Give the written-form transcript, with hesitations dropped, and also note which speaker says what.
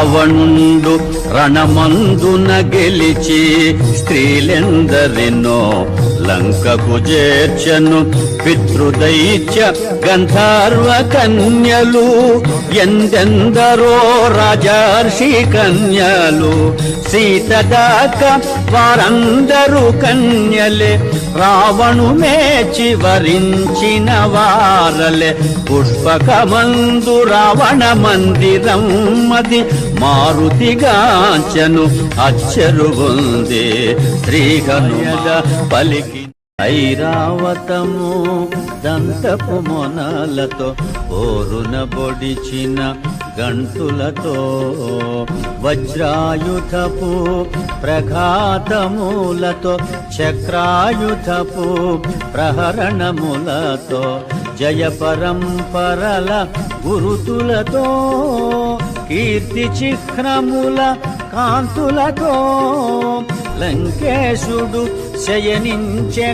Speaker 1: అవనుండు రణమందున గెలిచి స్త్రీలెందరినో లంకకు చేర్చను పితృదైత్య గంధర్వ కన్యలు ఎందెందరో రాజర్షి కన్యలు సీతదాక వారందరూ కన్యలే రావణు మేచి వరించిన వారలే పుష్పకమందు రావణ మందిరం మది మారుతిగాంచను అచ్చరుగుంది శ్రీహనుమద పలికి ఐరావతము దంతపు మొనలతో ఓరున బొడిచిన గంటులతో వజ్రాయుధపు ప్రఘాతములతో చక్రాయుధపు ప్రహరణములతో జయ పరంపరల గురుతులతో కీర్తి చిహ్నముల కాంతులతో లంకేశుడు శయనించే